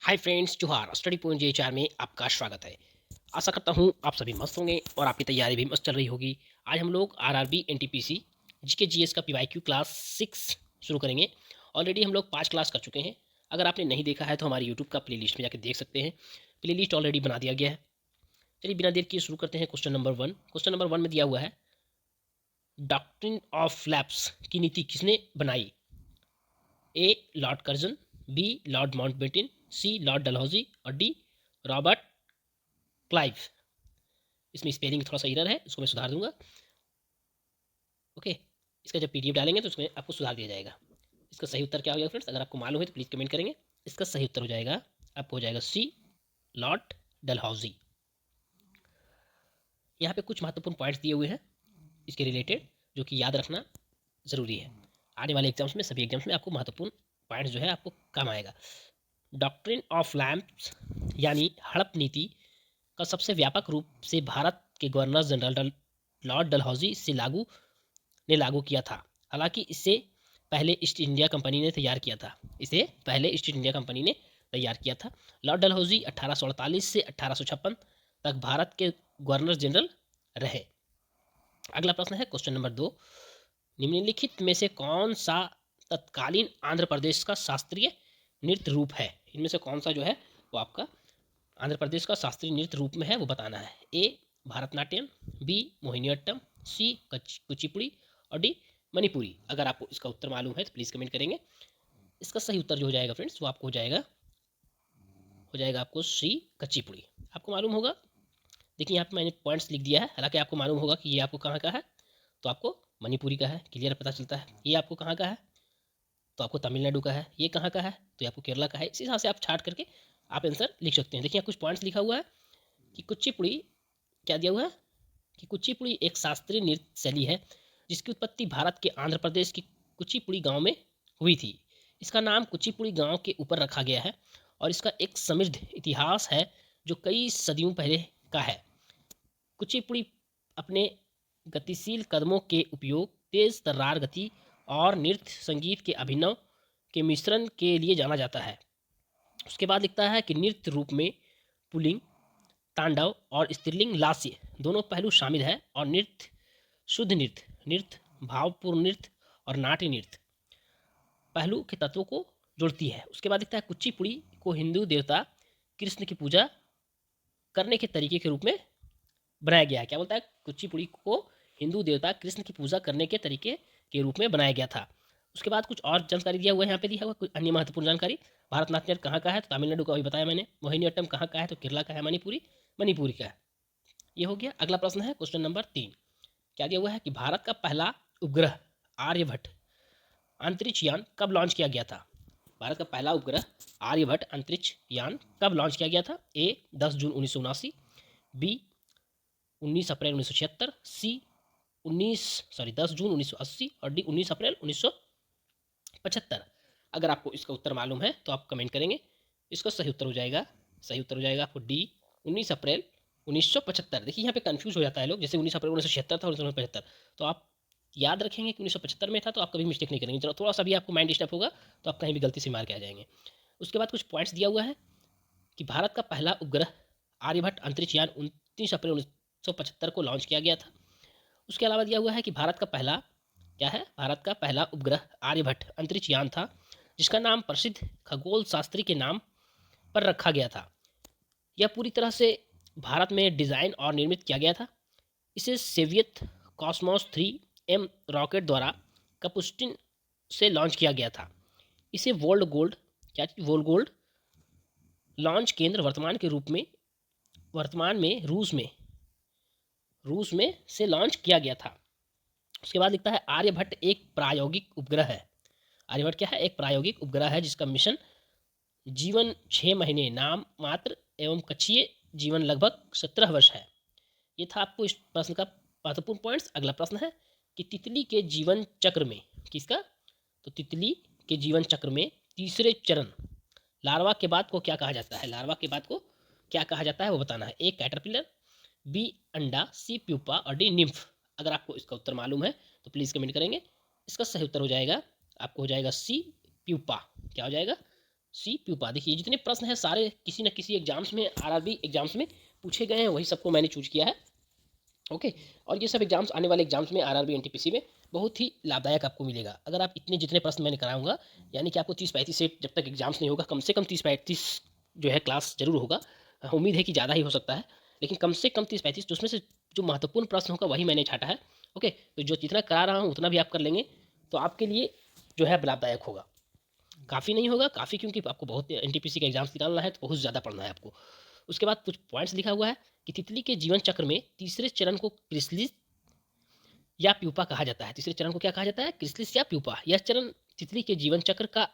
Hi friends, जोहार study point JHR में आपका स्वागत है। आशा करता हूँ आप सभी मस्त होंगे और आपकी तैयारी भी मस्त चल रही होगी। आज हम लोग RRB NTPC जीके जीएस का PYQ क्लास 6 शुरू करेंगे। ऑलरेडी हम लोग 5 क्लास कर चुके हैं। अगर आपने नहीं देखा है तो हमारे यूट्यूब का प्लेलिस्ट में जाकर देख सकते हैं। प्लेलिस्ट ऑलरेडी बना दिया गया है। चलिए बिना देर किए शुरू करते हैं। Question number 1। क्वेश्चन नंबर 1 में दिया हुआ है, डॉक्ट्रिन ऑफ लैप्स की नीति किसने बनाई? A Lord Curzon, B Lord Mountbatten, C Lord Dalhousie और डी रॉबर्ट क्लाइव। इसमें स्पेलिंग थोड़ा सा एरर है, इसको मैं सुधार दूंगा। ओके, इसका जब PDF डालेंगे तो उसमें आपको सुधार दिया जाएगा। इसका सही उत्तर क्या हो जाएगा फ्रेंड्स? अगर आपको मालूम है तो प्लीज़ कमेंट करेंगे। इसका सही उत्तर हो जाएगा, आपको हो जाएगा सी लॉर्ड डलहौजी। यहाँ पे कुछ महत्वपूर्ण पॉइंट्स दिए हुए हैं इसके रिलेटेड, जो कि याद रखना ज़रूरी है। आने वाले एग्जाम्स में, सभी एग्जाम्स में आपको महत्वपूर्ण पॉइंट्स जो है आपको काम आएगा। डॉक्ट्रिन ऑफ लैम्प्स यानी हड़प नीति का सबसे व्यापक रूप से भारत के गवर्नर जनरल लॉर्ड डलहौजी से लागू किया था। हालांकि इससे पहले ईस्ट इंडिया कंपनी ने तैयार किया था। इसे पहले ईस्ट इंडिया कंपनी ने तैयार किया था। लॉर्ड डलहौजी 1848 से 1856 तक भारत के गवर्नर जनरल रहे। अगला प्रश्न है क्वेश्चन नंबर 2। निम्नलिखित में से कौन सा तत्कालीन आंध्र प्रदेश का शास्त्रीय नृत्य रूप है? इनमें से कौन सा जो है वो आपका आंध्र प्रदेश का शास्त्रीय नृत्य रूप में है, वो बताना है। ए भारतनाट्यम, बी मोहिनीअट्टम, सी कुचिपुड़ी और डी मणिपुरी। अगर आपको इसका उत्तर मालूम है तो प्लीज़ कमेंट करेंगे। इसका सही उत्तर जो हो जाएगा फ्रेंड्स, वो आपको हो जाएगा आपको सी कुचिपुड़ी। आपको मालूम होगा, देखिए यहाँ पे मैंने पॉइंट्स लिख दिया है। हालांकि आपको मालूम होगा कि ये आपको कहाँ का है, तो आपको मणिपुरी का है, क्लियर पता चलता है। ये आपको कहाँ का है, तो आपको तमिलनाडु का है। ये कहाँ का है, तो ये आपको केरला का है। इसी हिसाब से आप छाट करके आप आंसर लिख सकते हैं। देखिए यहाँ कुछ पॉइंट्स लिखा हुआ है कि कुचिपुड़ी, क्या दिया हुआ है कि कुचिपुड़ी एक शास्त्रीय नृत्य शैली है जिसकी उत्पत्ति भारत के आंध्र प्रदेश के कुचिपुड़ी गांव में हुई थी। इसका नाम कुचिपुड़ी गांव के ऊपर रखा गया है और इसका एक समृद्ध इतिहास है जो कई सदियों पहले का है। कुचिपुड़ी अपने गतिशील कदमों के उपयोग, तेज तर्रार गति और नृत्य संगीत के अभिनव के मिश्रण के लिए जाना जाता है। उसके बाद लिखता है कि नृत्य रूप में पुल्लिंग, तांडव और स्त्रीलिंग लास्य दोनों पहलू शामिल है और नृत्य शुद्ध नृत्य भावपूर्ण नृत्य और नाट्य नृत्य पहलू के तत्वों को जोड़ती है। उसके बाद लिखता है कुचिपुड़ी को हिंदू देवता कृष्ण की पूजा करने के तरीके के रूप में बनाया गया है। क्या बोलता है? कुचिपुड़ी को हिंदू देवता कृष्ण की पूजा करने के तरीके के रूप में बनाया गया था। उसके बाद कुछ और जानकारी दिया हुआ है, यहाँ पे दिया हुआ कुछ अन्य महत्वपूर्ण जानकारी। भारतनाट्यम कहाँ का है, तो तमिलनाडु का अभी बताया मैंने। मोहिनीअट्टम कहाँ का है, तो केरला का है। मणिपुरी का है। ये हो गया। अगला प्रश्न है क्वेश्चन नंबर 3। क्या दिया हुआ है कि भारत का पहला उपग्रह आर्यभट्ट अंतरिक्ष यान कब लॉन्च किया गया था? भारत का पहला उपग्रह आर्यभट्ट अंतरिक्ष यान कब लॉन्च किया गया था? ए 10 जून 1979, बी 19 अप्रैल 1976, सी 10 जून 1980 और डी 19 अप्रैल 1975। अगर आपको इसका उत्तर मालूम है तो आप कमेंट करेंगे। इसका सही उत्तर हो जाएगा आपको डी 19 अप्रैल 1975। देखिए यहाँ पे कंफ्यूज हो जाता है लोग, जैसे 19 अप्रैल 1976 था और 1975, तो आप याद रखेंगे कि 1975 में था, तो आप कभी मिस्टेक नहीं करेंगे। थोड़ा सा भी आपको माइंड डिस्टर्ब होगा तो आप कहीं भी गलती से मार के आ जाएंगे। उसके बाद कुछ पॉइंट्स दिया हुआ है कि भारत का पहला उपग्रह आर्यभट्ट अंतरिक्ष यान 29 अप्रैल 1975 को लॉन्च किया गया था। उसके अलावा दिया हुआ है कि भारत का पहला, क्या है, भारत का पहला उपग्रह आर्यभट्ट अंतरिक्ष यान था जिसका नाम प्रसिद्ध खगोल शास्त्री के नाम पर रखा गया था। यह पूरी तरह से भारत में डिज़ाइन और निर्मित किया गया था। इसे सोवियत कॉस्मोस 3M रॉकेट द्वारा कपुस्टिन से लॉन्च किया गया था। इसे वोल्ड गोल्ड लॉन्च केंद्र वर्तमान में रूस में से लॉन्च किया गया था। उसके बाद लिखता है आर्यभट्ट एक प्रायोगिक उपग्रह है। आर्यभट्ट क्या है? एक प्रायोगिक उपग्रह है जिसका मिशन जीवन 6 महीने, नाम मात्र एवं कक्षीय जीवन लगभग 17 वर्ष है। ये था आपको इस प्रश्न का महत्वपूर्ण पॉइंट्स। अगला प्रश्न है कि तितली के जीवन चक्र में, किसका? तो तितली के जीवन चक्र में तीसरे चरण लार्वा के बाद को क्या कहा जाता है? लार्वा के बाद को क्या कहा जाता है वो बताना है। ए कैटरपिलर, बी अंडा, सी प्यूपा और डी निम्फ। अगर आपको इसका उत्तर मालूम है तो प्लीज़ कमेंट करेंगे। इसका सही उत्तर हो जाएगा, आपको हो जाएगा सी प्यूपा। क्या हो जाएगा? सी प्यूपा। देखिए जितने प्रश्न हैं सारे किसी न किसी एग्जाम्स में, आरआरबी एग्जाम्स में पूछे गए हैं, वही सबको मैंने चूज किया है। ओके, और ये सब एग्जाम्स आने वाले एग्जाम्स में आरआरबी एनटीपीसी में बहुत ही लाभदायक आपको मिलेगा अगर आप इतने जितने प्रश्न मैंने कराऊंगा। यानी कि आपको 30-35 सेट जब तक एग्जाम्स नहीं होगा, कम से कम 30-35 जो है क्लास जरूर होगा। उम्मीद है कि ज़्यादा ही हो सकता है, लेकिन कम से कम 30-35, तो उसमें से जो महत्वपूर्ण प्रश्न होगा वही मैंने छाटा है। ओके, तो जो जितना करा रहा हूँ उतना भी आप कर लेंगे तो आपके लिए जो है लाभदायक होगा। काफ़ी नहीं होगा, काफ़ी, क्योंकि आपको बहुत एनटीपीसी का एग्जाम्स निकालना है तो बहुत ज़्यादा पढ़ना है आपको। उसके बाद कुछ पॉइंट्स लिखा हुआ है कि तितली के जीवन चक्र में तीसरे चरण को क्रिसलिस या प्यूपा कहा जाता है। तीसरे चरण को क्या कहा जाता है? क्रिसलिस या प्यूपा। यह चरण तितली के जीवन चक्र का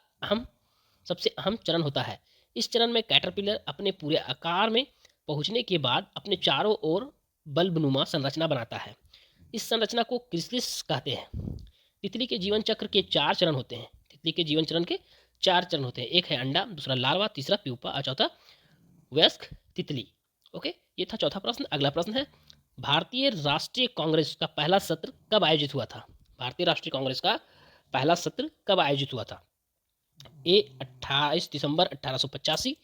सबसे अहम चरण होता है। इस चरण में कैटरपिलर अपने पूरे आकार में पहुंचने के बाद अपने चारों ओर बल्बनुमा संरचना बनाता है। इस संरचना को क्रिसलिस कहते हैं। तितली के जीवन चक्र के 4 चरण होते हैं। तितली के जीवन चरण के 4 चरण होते हैं। एक है अंडा, दूसरा लार्वा, तीसरा प्यूपा और चौथा वयस्क तितली। ओके, ये था चौथा प्रश्न। अगला प्रश्न है, भारतीय राष्ट्रीय कांग्रेस का पहला सत्र कब आयोजित हुआ था? भारतीय राष्ट्रीय कांग्रेस का पहला सत्र कब आयोजित हुआ था? ए 28 दिसंबर 1885,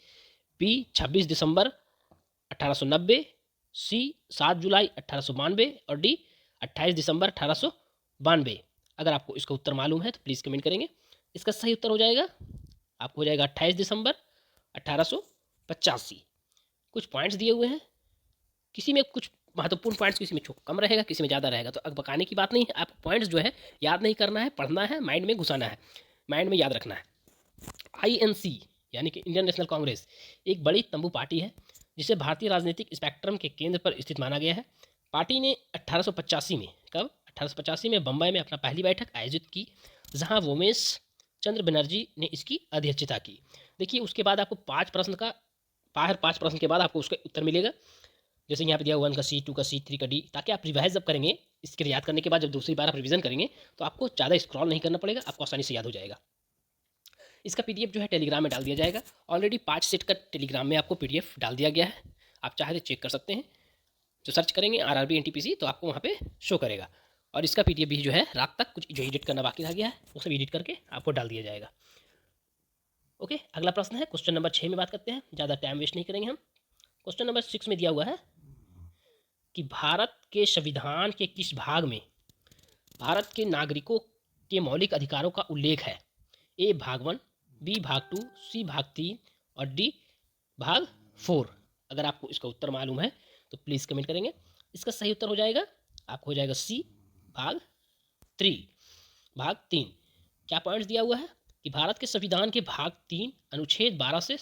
बी 26 दिसंबर 1890, सी 7 जुलाई 1892 और डी 28 दिसंबर 1892। अगर आपको इसका उत्तर मालूम है तो प्लीज़ कमेंट करेंगे। इसका सही उत्तर हो जाएगा आपको, हो जाएगा 28 दिसंबर 1885। कुछ पॉइंट्स दिए हुए हैं, किसी में कुछ महत्वपूर्ण पॉइंट्स, किसी में कम रहेगा, किसी में ज़्यादा रहेगा। तो अब बकाने की बात नहीं है, आप पॉइंट्स जो है याद नहीं करना है, पढ़ना है, माइंड में घुसाना है, माइंड में याद रखना है। आईएनसी यानी कि इंडियन नेशनल कांग्रेस एक बड़ी तंबू पार्टी है जिसे भारतीय राजनीतिक स्पेक्ट्रम के केंद्र पर स्थित माना गया है। पार्टी ने 1885 में, कब? 1885 में बम्बई में अपना पहली बैठक आयोजित की, जहां वोमेश चंद्र बनर्जी ने इसकी अध्यक्षता की। देखिए उसके बाद आपको 5 प्रश्न का, 5 प्रश्न के बाद आपको उसका उत्तर मिलेगा। जैसे यहाँ पे दिया 1 का सी, 2 का सी, 3 का डी, ताकि आप रिवाइज जब करेंगे, इसके याद करने के बाद जब दूसरी बार आप रिवीजन करेंगे तो आपको ज़्यादा स्क्रॉल नहीं करना पड़ेगा, आपको आसानी से याद हो जाएगा। इसका पीडीएफ जो है टेलीग्राम में डाल दिया जाएगा। ऑलरेडी 5 सेट का टेलीग्राम में आपको पीडीएफ डाल दिया गया है, आप चाहे तो चेक कर सकते हैं। जो सर्च करेंगे आरआरबी एनटीपीसी तो आपको वहाँ पे शो करेगा। और इसका पीडीएफ भी जो है रात तक कुछ जो एडिट करना बाकी रह गया है वो सब एडिट करके आपको डाल दिया जाएगा। ओके, अगला प्रश्न है क्वेश्चन नंबर 6 में बात करते हैं, ज़्यादा टाइम वेस्ट नहीं करेंगे हम। क्वेश्चन नंबर 6 में दिया हुआ है कि भारत के संविधान के किस भाग में भारत के नागरिकों के मौलिक अधिकारों का उल्लेख है? ए भाग 1, बी भाग 2, सी भाग 3 और डी भाग 4। अगर आपको इसका उत्तर मालूम है तो प्लीज़ कमेंट करेंगे। इसका सही उत्तर हो जाएगा आपको, हो जाएगा सी भाग 3, भाग 3। क्या पॉइंट्स दिया हुआ है कि भारत के संविधान के भाग 3 अनुच्छेद 12 से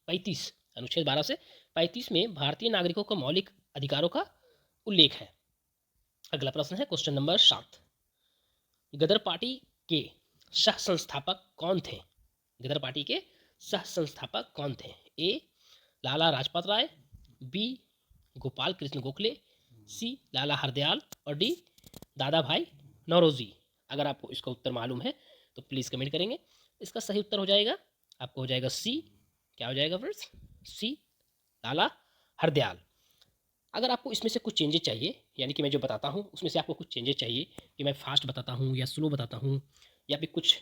35, अनुच्छेद 12 से 35 में भारतीय नागरिकों का मौलिक अधिकारों का उल्लेख है। अगला प्रश्न है क्वेश्चन नंबर 7, गदर पार्टी के सह संस्थापक कौन थे? गदर पार्टी के सह संस्थापक कौन थे? ए लाला लाजपत राय, बी गोपाल कृष्ण गोखले, सी लाला हरदयाल और डी दादा भाई नौरोजी। अगर आपको इसका उत्तर मालूम है तो प्लीज़ कमेंट करेंगे। इसका सही उत्तर हो जाएगा आपको, हो जाएगा सी, क्या हो जाएगा फ्रेंड्स? सी लाला हरदयाल। अगर आपको इसमें से कुछ चेंजेस चाहिए, यानी कि मैं जो बताता हूँ उसमें से आपको कुछ चेंजेस चाहिए कि मैं फास्ट बताता हूँ या स्लो बताता हूँ, या फिर कुछ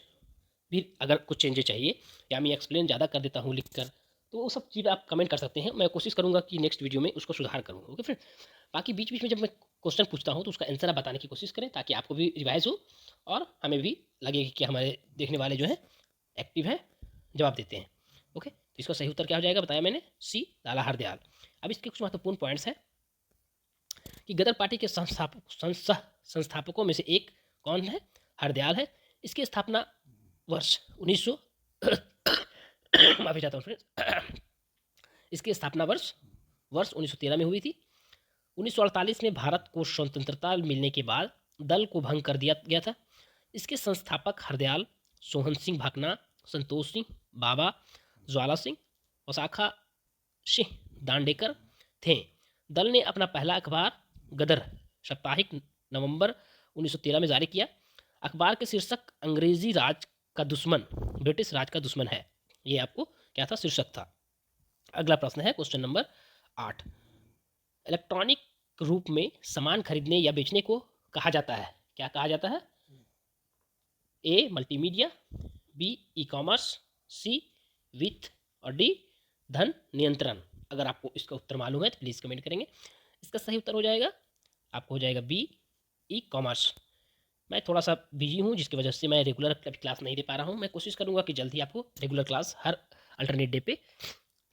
भी अगर कुछ चेंजेस चाहिए या मैं एक्सप्लेन ज़्यादा कर देता हूँ लिख कर, तो वो सब चीज़ें आप कमेंट कर सकते हैं। मैं कोशिश करूँगा कि नेक्स्ट वीडियो में उसको सुधार करूँ। ओके फिर बाकी बीच बीच में जब मैं क्वेश्चन पूछता हूँ तो उसका आंसर आप बताने की कोशिश करें, ताकि आपको भी रिवाइज हो और हमें भी लगे कि हमारे देखने वाले जो हैं एक्टिव हैं, जवाब देते हैं। ओके, तो इसका सही उत्तर क्या हो जाएगा बताया मैंने, सी लाला हरदयाल। अब इसके कुछ महत्वपूर्ण पॉइंट्स हैं कि गदर पार्टी के संस्थापकों में से एक कौन है? हरदयाल है। इसकी स्थापना वर्ष 1900 माफी चाहता हूँ फ्रेंड्स, इसकी स्थापना वर्ष 1913 में हुई थी। 1948 में भारत को स्वतंत्रता मिलने के बाद दल को भंग कर दिया गया था। इसके संस्थापक हरदयाल, सोहन सिंह भाकना, संतोष सिंह, बाबा ज्वाला सिंह, वसाखा सिंह दांडेकर थे। दल ने अपना पहला अखबार गदर साप्ताहिक नवंबर 1913 में जारी किया। अखबार के शीर्षक अंग्रेजी राज का दुश्मन, ब्रिटिश राज का दुश्मन है, ये आपको क्या था? शीर्षक था। अगला प्रश्न है क्वेश्चन नंबर 8, इलेक्ट्रॉनिक रूप में सामान खरीदने या बेचने को कहा जाता है, क्या कहा जाता है? A multimedia, B E commerce, C विथ, और डी धन नियंत्रण। अगर आपको इसका उत्तर मालूम है तो प्लीज़ कमेंट करेंगे। इसका सही उत्तर हो जाएगा आपको हो जाएगा बी, ई कॉमर्स। मैं थोड़ा सा बिजी हूँ जिसकी वजह से मैं रेगुलर क्लास नहीं दे पा रहा हूँ। मैं कोशिश करूँगा कि जल्द ही आपको रेगुलर क्लास हर अल्टरनेट डे पे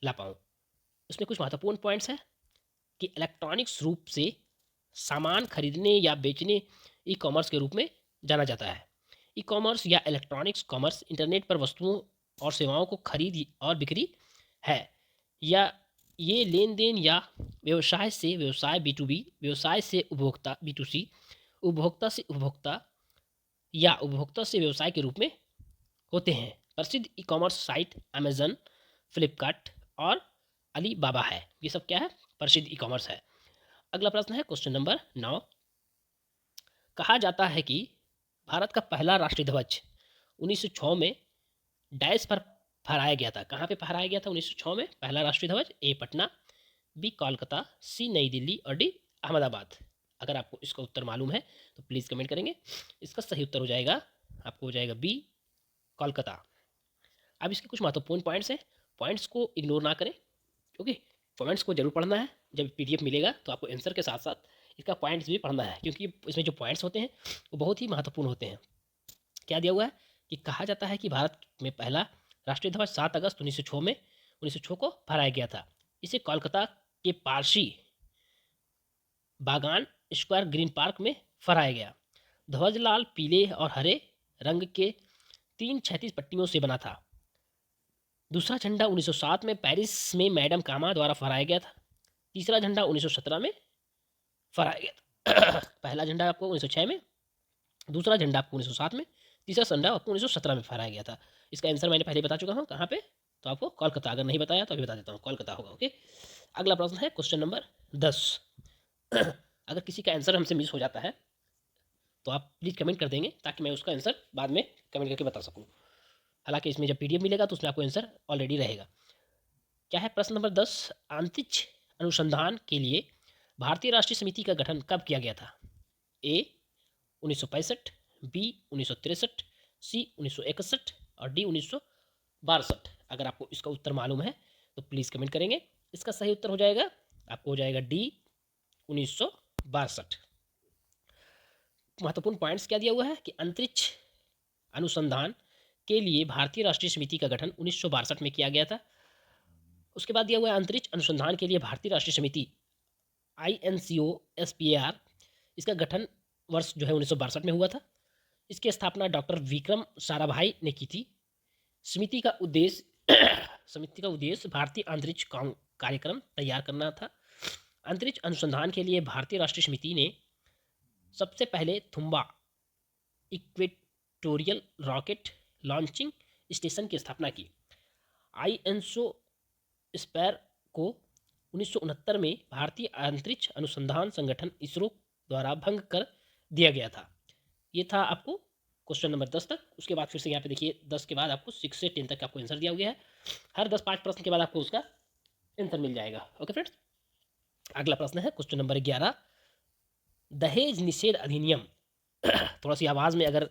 ला पाऊँ। उसमें कुछ महत्वपूर्ण पॉइंट्स हैं कि इलेक्ट्रॉनिक्स रूप से सामान खरीदने या बेचने ई कॉमर्स के रूप में जाना जाता है। ई कॉमर्स या इलेक्ट्रॉनिक्स कॉमर्स इंटरनेट पर वस्तुओं और सेवाओं को खरीद और बिक्री है, या ये लेन देन या व्यवसाय से व्यवसाय B2B, व्यवसाय से उपभोक्ता B2C, उपभोक्ता से उपभोक्ता या उपभोक्ता से व्यवसाय के रूप में होते हैं। प्रसिद्ध e commerce site Amazon, Flipkart और अली बाबा है। ये सब क्या है? प्रसिद्ध ई कॉमर्स है। अगला प्रश्न है क्वेश्चन नंबर 9। कहा जाता है कि भारत का पहला राष्ट्रीय ध्वज 1906 में डैश पर फहराया गया था। कहाँ पे फहराया गया था 1906 में पहला राष्ट्रीय ध्वज? ए पटना, बी कोलकाता, सी नई दिल्ली और डी अहमदाबाद। अगर आपको इसका उत्तर मालूम है तो प्लीज़ कमेंट करेंगे। इसका सही उत्तर हो जाएगा आपको हो जाएगा बी कोलकाता। अब इसके कुछ महत्वपूर्ण पॉइंट्स हैं, पॉइंट्स को इग्नोर ना करें क्योंकि पॉइंट्स को जरूर पढ़ना है। जब PDF मिलेगा तो आपको आंसर के साथ साथ इसका पॉइंट्स भी पढ़ना है क्योंकि इसमें जो पॉइंट्स होते हैं वो बहुत ही महत्वपूर्ण होते हैं। क्या दिया हुआ है कि कहा जाता है कि भारत में पहला राष्ट्रीय ध्वज 7 अगस्त 1906 को फहराया गया था। इसे कोलकाता के पारसी बागान स्क्वायर ग्रीन पार्क में फहराया गया। ध्वज लाल, पीले और हरे रंग के 3 क्षैतिज पट्टियों से बना था। दूसरा झंडा 1907 में पेरिस में मैडम कामा द्वारा फहराया गया था। तीसरा झंडा 1917 में फहराया गया था। पहला झंडा आपको 1906 में, दूसरा झंडा आपको 1907 में, तीसरा झंडा आपको 1917 में फहराया गया था। इसका आंसर मैंने पहले बता चुका हूँ कहाँ पे, तो आपको कोलकाता। अगर नहीं बताया तो अभी बता देता हूँ, कोलकाता होगा। ओके, अगला प्रश्न है क्वेश्चन नंबर 10। अगर किसी का आंसर हमसे मिस हो जाता है तो आप प्लीज़ कमेंट कर देंगे ताकि मैं उसका आंसर बाद में कमेंट करके बता सकूँ। हालांकि इसमें जब PDF मिलेगा तो उसमें आपको आंसर ऑलरेडी रहेगा। क्या है प्रश्न नंबर 10। अंतरिक्ष अनुसंधान के लिए भारतीय राष्ट्रीय समिति का गठन कब किया गया था? ए 1965, बी 1963, सी 1961 और डी 1962। अगर आपको इसका उत्तर मालूम है तो प्लीज़ कमेंट करेंगे। इसका सही उत्तर हो जाएगा आपको हो जाएगा डी 1962। महत्वपूर्ण पॉइंट्स क्या दिया हुआ है कि अंतरिक्ष अनुसंधान के लिए भारतीय राष्ट्रीय समिति का गठन 1962 में किया गया था। उसके बाद दिया हुआ है अंतरिक्ष अनुसंधान के लिए भारतीय राष्ट्रीय समिति INCOSPAR, इसका गठन वर्ष जो है 1962 में हुआ था। इसकी स्थापना डॉक्टर विक्रम साराभाई ने की थी। समिति का उद्देश्य भारतीय अंतरिक्ष कार्यक्रम तैयार करना था। अंतरिक्ष अनुसंधान के लिए भारतीय राष्ट्रीय समिति ने सबसे पहले Thumba equatorial rocket launching station की स्थापना की। INCOSPAR को 1969 में भारतीय अंतरिक्ष अनुसंधान संगठन इसरो द्वारा भंग कर दिया गया था। ये था आपको क्वेश्चन नंबर 10 तक। उसके बाद फिर से यहाँ पे देखिए 10 के बाद आपको 6 से 10 तक आपको आंसर दिया गया है। हर 5 प्रश्न के बाद आपको उसका आंसर मिल जाएगा। ओके फ्रेंड्स, अगला प्रश्न है क्वेश्चन नंबर 11। दहेज निषेध अधिनियम थोड़ा सी आवाज़ में अगर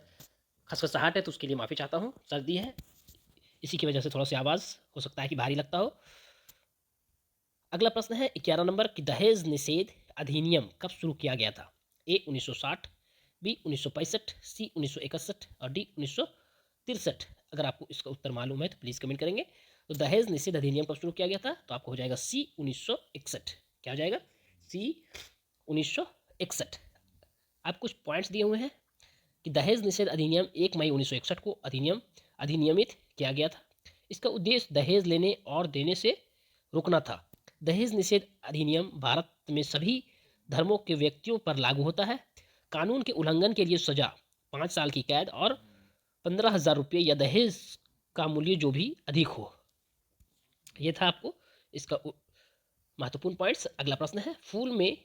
खसखसाहट है तो उसके लिए माफ़ी चाहता हूँ, सर्दी है इसी की वजह से थोड़ा सी आवाज़ हो सकता है कि भारी लगता हो। अगला प्रश्न है 11 नंबर कि दहेज निषेध अधिनियम कब शुरू किया गया था? ए 1960, बी 1965, सी 1961 और डी 1963। अगर आपको इसका उत्तर मालूम है तो प्लीज़ कमेंट करेंगे। तो दहेज निषेध अधिनियम कब शुरू किया गया था? तो आपको हो जाएगा सी 1961। क्या हो जाएगा? सी 1961। आप कुछ पॉइंट्स दिए हुए हैं कि दहेज निषेध अधिनियम 1 मई 1961 को अधिनियमित किया गया था। इसका उद्देश्य दहेज लेने और देने से रोकना था। दहेज निषेध अधिनियम भारत में सभी धर्मों के व्यक्तियों पर लागू होता है। कानून के उल्लंघन के लिए सजा 5 साल की कैद और 15,000 रुपये या दहेज का मूल्य जो भी अधिक हो। ये था आपको इसका महत्वपूर्ण पॉइंट्स। अगला प्रश्न है फूल में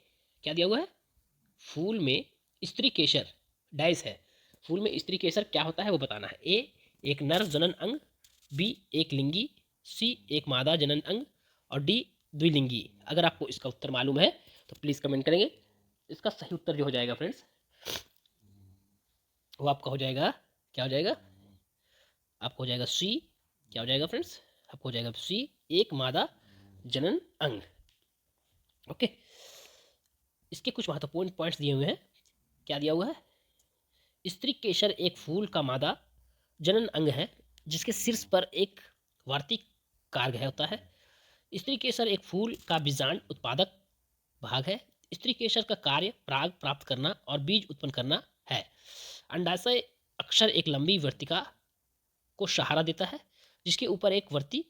क्या दिया हुआ है? फूल में स्त्री केसर डैश है। फूल में स्त्री केसर क्या होता है वो बताना है। ए एक नर जनन अंग, बी एक लिंगी, सी एक मादा जनन अंग और डी द्विलिंगी। अगर आपको इसका उत्तर मालूम है तो प्लीज़ कमेंट करेंगे। इसका सही उत्तर जो हो जाएगा फ्रेंड्स वो आपका हो जाएगा क्या हो जाएगा? आपको हो जाएगा सी। क्या हो जाएगा फ्रेंड्स? आपको हो जाएगा सी, एक मादा जनन अंग। ओके, इसके कुछ महत्वपूर्ण पॉइंट्स दिए हुए हैं। क्या दिया हुआ है? स्त्री केसर एक फूल का मादा जनन अंग है जिसके शीर्ष पर एक वार्तिक कार्य होता है। स्त्री केसर एक फूल का बीजांड उत्पादक भाग है। स्त्री केसर का कार्य पराग प्राप्त करना और बीज उत्पन्न करना है। अंडाशय अक्सर एक लंबी वर्तिका को सहारा देता है जिसके ऊपर एक वर्ती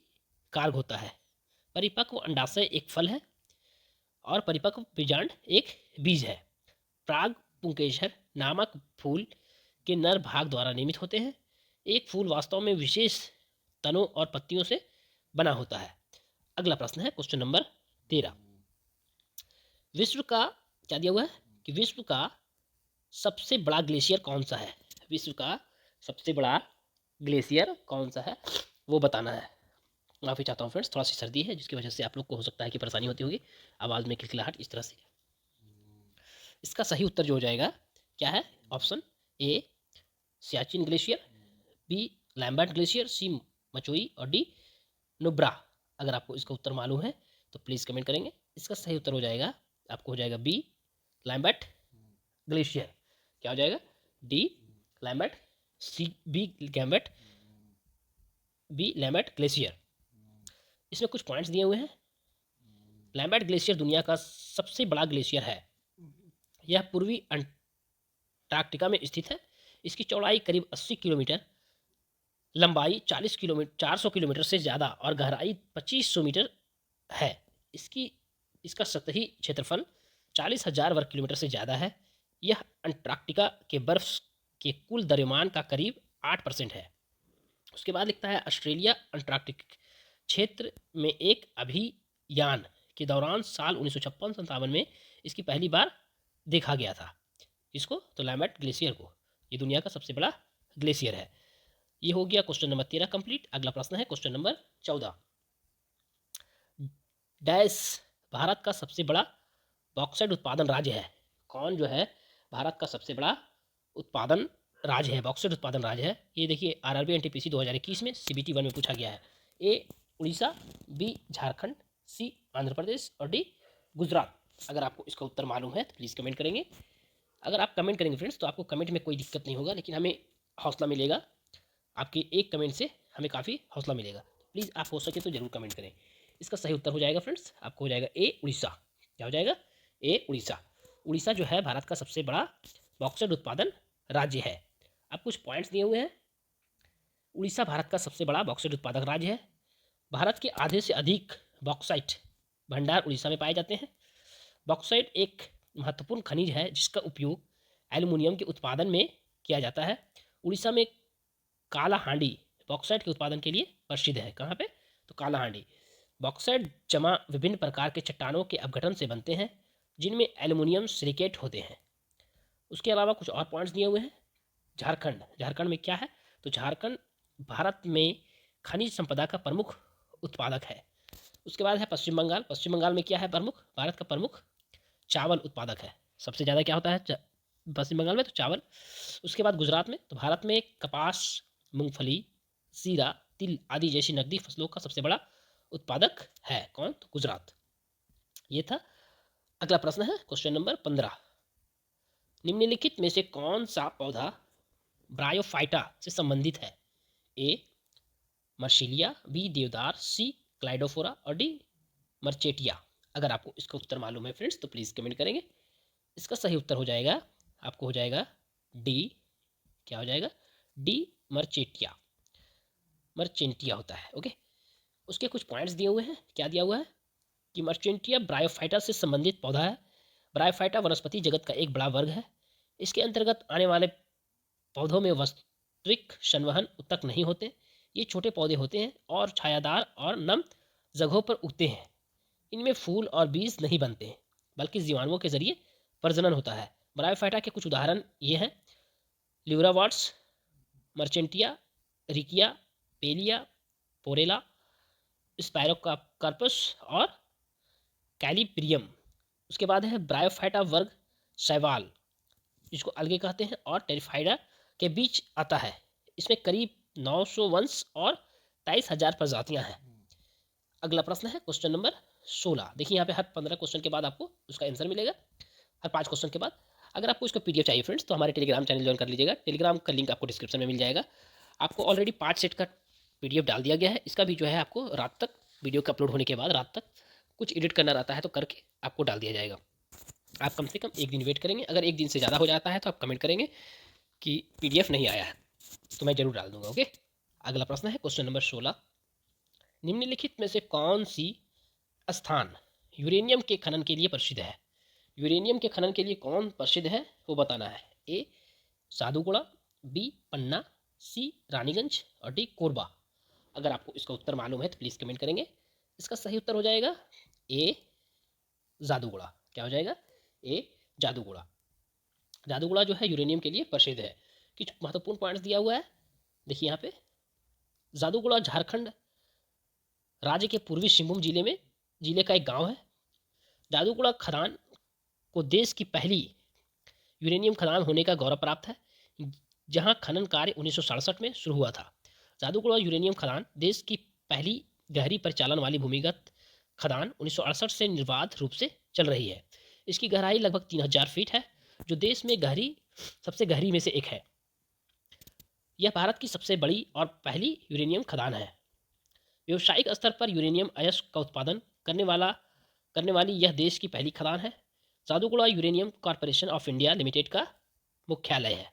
कार्य होता है। परिपक्व अंडाशय एक फल है और परिपक्व बीजांड एक बीज है। पराग पुंकेसर नामक फूल के नर भाग द्वारा निर्मित होते हैं। एक फूल वास्तव में विशेष तनों और पत्तियों से बना होता है। अगला प्रश्न है क्वेश्चन नंबर 13। विश्व का क्या दिया हुआ है कि विश्व का सबसे बड़ा ग्लेशियर कौन सा है? विश्व का सबसे बड़ा ग्लेशियर कौन सा है वो बताना है। माफ़ी चाहता हूँ फ्रेंड्स, थोड़ा सी सर्दी है जिसकी वजह से आप लोग को हो सकता है कि परेशानी होती होगी, आवाज़ में खिलखिलाहट इस तरह से। इसका सही उत्तर जो हो जाएगा क्या है? Option A Siachen glacier, B Lambert glacier, C Machoi और डी नुब्रा। अगर आपको इसका उत्तर मालूम है तो प्लीज़ कमेंट करेंगे। इसका सही उत्तर हो जाएगा, आपको हो जाएगा बी लैम्बर्ट ग्लेशियर। क्या हो जाएगा? D Lambert, C B Lambert, B Lambert glacier. इसमें कुछ पॉइंट्स दिए हुए हैं। लैम्बर्ट ग्लेशियर दुनिया का सबसे बड़ा ग्लेशियर है। यह पूर्वी अंटार्कटिका में स्थित है। इसकी चौड़ाई करीब 80 किलोमीटर, लंबाई 40 किलोमीटर 400 किलोमीटर से ज़्यादा और गहराई 2500 मीटर है। इसका सतही क्षेत्रफल 40,000 वर्ग किलोमीटर से ज़्यादा है। यह अंटार्कटिका के बर्फ के कुल द्रव्यमान का करीब 8% है। उसके बाद लिखता है ऑस्ट्रेलिया अंटार्कटिक क्षेत्र में एक अभियान के दौरान साल 1956-57 में इसकी पहली बार देखा गया था। इसको तो लैम्बर्ट ग्लेशियर को। ये दुनिया का सबसे बड़ा ग्लेशियर है। ये हो गया क्वेश्चन नंबर 13 कंप्लीट। अगला प्रश्न है क्वेश्चन नंबर 14। डैश भारत का सबसे बड़ा बॉक्साइट उत्पादन राज्य है? कौन जो है भारत का सबसे बड़ा उत्पादन राज्य है, बॉक्साइट उत्पादन राज्य है? ये देखिए आरआरबी एनटीपीसी 2021 में सीबीटी 1 में पूछा गया है। ए उड़ीसा, बी झारखंड, सी आंध्र प्रदेश और डी गुजरात। अगर आपको इसका उत्तर मालूम है तो प्लीज़ कमेंट करेंगे। अगर आप कमेंट करेंगे फ्रेंड्स तो आपको कमेंट में कोई दिक्कत नहीं होगा, लेकिन हमें हौसला मिलेगा। आपके एक कमेंट से हमें काफ़ी हौसला मिलेगा। प्लीज़ आप हो सके तो ज़रूर कमेंट करें। इसका सही उत्तर हो जाएगा फ्रेंड्स, आपको हो जाएगा ए उड़ीसा। क्या हो जाएगा? ए उड़ीसा। उड़ीसा जो है भारत का सबसे बड़ा बॉक्साइट उत्पादन राज्य है। अब कुछ पॉइंट्स दिए हुए हैं। उड़ीसा भारत का सबसे बड़ा बॉक्साइट उत्पादक राज्य है। भारत के आधे से अधिक बॉक्साइट भंडार उड़ीसा में पाए जाते हैं। बॉक्साइट एक महत्वपूर्ण खनिज है जिसका उपयोग एल्युमिनियम के उत्पादन में किया जाता है। उड़ीसा में काला हांडी बॉक्साइट के उत्पादन के लिए प्रसिद्ध है। कहाँ पे? तो काला हांडी। बॉक्साइट जमा विभिन्न प्रकार के चट्टानों के अपघटन से बनते हैं जिनमें एल्युमिनियम सिलिकेट होते हैं। उसके अलावा कुछ और पॉइंट्स दिए हुए हैं। झारखंड, झारखंड में क्या है? तो झारखंड भारत में खनिज संपदा का प्रमुख उत्पादक है। उसके बाद है पश्चिम बंगाल। पश्चिम बंगाल में क्या है प्रमुख? भारत का प्रमुख चावल उत्पादक है। सबसे ज़्यादा क्या होता है पश्चिम बंगाल में? तो चावल। उसके बाद गुजरात में, तो भारत में कपास, मूंगफली, जीरा, तिल आदि जैसी नकदी फसलों का सबसे बड़ा उत्पादक है। कौन? तो गुजरात। ये था। अगला प्रश्न है क्वेश्चन नंबर 15। निम्नलिखित में से कौन सा पौधा ब्रायोफाइटा से संबंधित है? ए मर्सिलिया, बी देवदार, सी क्लाइडोफोरा और डी मर्चेटिया। अगर आपको इसका उत्तर मालूम है फ्रेंड्स तो प्लीज़ कमेंट करेंगे। इसका सही उत्तर हो जाएगा, आपको हो जाएगा डी। क्या हो जाएगा? डी मर्चेटिया। मर्चेंटिया होता है। ओके, उसके कुछ पॉइंट्स दिए हुए हैं। क्या दिया हुआ है कि मर्चेंटिया ब्रायोफाइटा से संबंधित पौधा है। ब्रायोफाइटा वनस्पति जगत का एक बड़ा वर्ग है। इसके अंतर्गत आने वाले पौधों में वास्तविक संवहन उत्तक नहीं होते। ये छोटे पौधे होते हैं और छायादार और नम जगहों पर उगते हैं। इनमें फूल और बीज नहीं बनते हैं बल्कि जीवाणुओं के जरिए प्रजनन होता है। ब्रायोफाइटा के कुछ उदाहरण ये हैं: ल्यूरावाट्स, मर्चेंटिया, रिकिया, पेलिया, पोरेला, स्पायरोकार्पस और कैलिप्रियम। उसके बाद है ब्रायोफाइटा वर्ग शैवाल, जिसको अलगे कहते हैं, और टेरिफाइडा के बीच आता है। इसमें करीब 900 वंश और 23,000 प्रजातियां हैं। अगला प्रश्न है क्वेश्चन नंबर 16। देखिए यहाँ पे हर 15 क्वेश्चन के बाद आपको उसका आंसर मिलेगा, हर 5 क्वेश्चन के बाद। अगर आपको इसका पीडीएफ चाहिए फ्रेंड्स तो हमारे टेलीग्राम चैनल ज्वाइन कर लीजिएगा। टेलीग्राम का लिंक आपको डिस्क्रिप्शन में मिल जाएगा। आपको ऑलरेडी 5 सेट का पीडीएफ डाल दिया गया है। इसका भी जो है आपको रात तक, वीडियो के अपलोड होने के बाद रात तक कुछ एडिट करना रहता है तो करके आपको डाल दिया जाएगा। आप कम से कम एक दिन वेट करेंगे। अगर एक दिन से ज़्यादा हो जाता है तो आप कमेंट करेंगे कि पीडीएफ नहीं आया है, तो मैं जरूर डाल दूंगा। ओके, अगला प्रश्न है क्वेश्चन नंबर 16। निम्नलिखित में से कौन सी स्थान यूरेनियम के खनन के लिए प्रसिद्ध है? यूरेनियम के खनन के लिए कौन प्रसिद्ध है वो बताना है। ए साधुगुड़ा, बी पन्ना, सी रानीगंज और डी कोरबा। अगर आपको इसका उत्तर मालूम है तो प्लीज़ कमेंट करेंगे। इसका सही उत्तर हो जाएगा ए जादूगुड़ा। क्या हो जाएगा? ए जादूगुड़ा। जादूगुड़ा जो है यूरेनियम के लिए प्रसिद्ध है। कुछ महत्वपूर्ण पॉइंट्स दिया हुआ है, देखिए यहाँ पे। जादूगुड़ा झारखंड राज्य के पूर्वी सिंहभूम जिले का एक गांव है। जादूगुड़ा खदान को देश की पहली यूरेनियम खदान होने का गौरव प्राप्त है, जहां खनन कार्य 1967 में शुरू हुआ था। जादूगुड़ा यूरेनियम खदान देश की पहली गहरी परिचालन वाली भूमिगत खदान 1968 से निर्बाध रूप से चल रही है। इसकी गहराई लगभग 3000 फीट है, जो देश में सबसे गहरी में से एक है। यह भारत की सबसे बड़ी और पहली यूरेनियम खदान है। व्यावसायिक स्तर पर यूरेनियम अयस्क का उत्पादन करने वाली यह देश की पहली खदान है। Jaduguda uranium corporation of India limited का मुख्यालय है।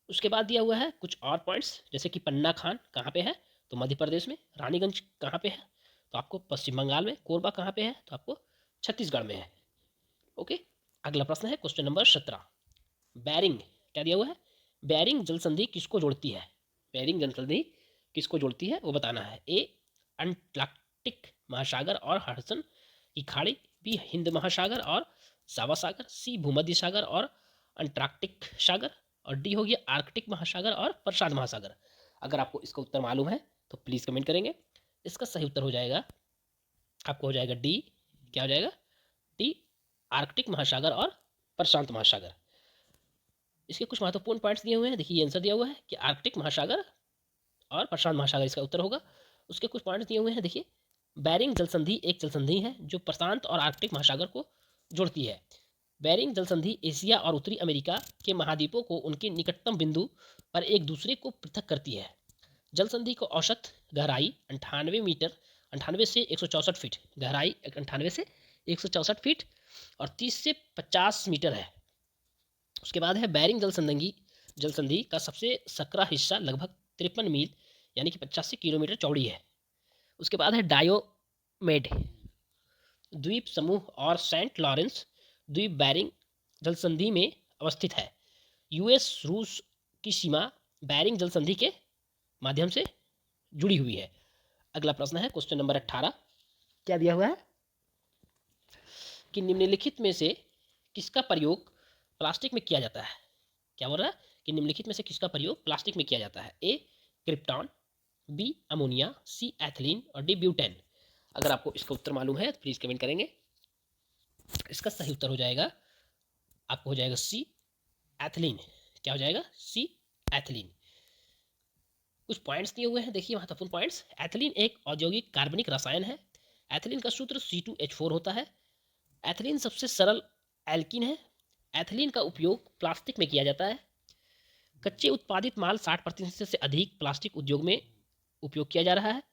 उसके बाद दिया हुआ है कुछ और पॉइंट्स, जैसे कि पन्ना खान कहाँ पे है, तो मध्य प्रदेश में। रानीगंज कहाँ पे है, तो आपको पश्चिम बंगाल में। कोरबा कहाँ पे है, तो आपको छत्तीसगढ़ में है। ओके, अगला प्रश्न है क्वेश्चन नंबर 17। बैरिंग क्या दिया हुआ है? बैरिंग जल संधि किसको जोड़ती है? बैरिंग जल संधि किसको जोड़ती है वो बताना है। ए अंटार्कटिक महासागर और हडसन की खाड़ी, बी हिंद महासागर और जावा सागर, सी भूमध्य सागर और अंटार्कटिक सागर, और डी हो गया आर्कटिक महासागर और प्रशांत महासागर। अगर आपको इसका उत्तर मालूम है तो प्लीज़ कमेंट करेंगे। इसका सही उत्तर हो जाएगा, आपको हो जाएगा डी। क्या हो जाएगा? डी आर्कटिक महासागर और प्रशांत महासागर। इसके कुछ महत्वपूर्ण पॉइंट्स दिए हुए हैं, देखिए आंसर दिया हुआ है कि आर्कटिक महासागर और प्रशांत महासागर इसका उत्तर होगा। उसके कुछ पॉइंट्स दिए हुए हैं, देखिए। बैरिंग जल संधि एक जल संधि है जो प्रशांत और आर्कटिक महासागर को जोड़ती है। बैरिंग जल संधि एशिया और उत्तरी अमेरिका के महाद्वीपों को उनके निकटतम बिंदु पर एक दूसरे को पृथक करती है। जल संधि को औसत गहराई 98 से 164 फीट, गहराई 98 से 164 फीट और 30 से 50 मीटर है। उसके बाद है बैरिंग जल संधि का सबसे सकरा हिस्सा लगभग 53 मील यानी कि 85 किलोमीटर चौड़ी है। उसके बाद है डायोमेड द्वीप समूह और सेंट लॉरेंस द्वीप बैरिंग जलसंधि में अवस्थित है। यूएस रूस की सीमा बैरिंग जलसंधि के माध्यम से जुड़ी हुई है। अगला प्रश्न है क्वेश्चन नंबर 18। क्या दिया हुआ है कि निम्नलिखित में से किसका प्रयोग प्लास्टिक में किया जाता है? क्या बोल रहा है कि निम्नलिखित में से किसका प्रयोग प्लास्टिक में किया जाता है? ए क्रिप्टॉन, बी अमोनिया, सी एथिलीन और डी ब्यूटेन। अगर आपको इसका उत्तर मालूम है तो प्लीज़ कमेंट करेंगे। इसका सही उत्तर हो जाएगा, आपको हो जाएगा सी एथिलीन। क्या हो जाएगा? सी एथिलीन। कुछ पॉइंट्स दिए हुए हैं, देखिए महत्वपूर्ण पॉइंट्स। एथिलीन एक औद्योगिक कार्बनिक रसायन है। एथिलीन का सूत्र C2H4 होता है। एथिलीन सबसे सरल एल्कीन है। एथिलीन का उपयोग प्लास्टिक में किया जाता है। कच्चे उत्पादित माल 60% से अधिक प्लास्टिक उद्योग में उपयोग किया जा रहा है।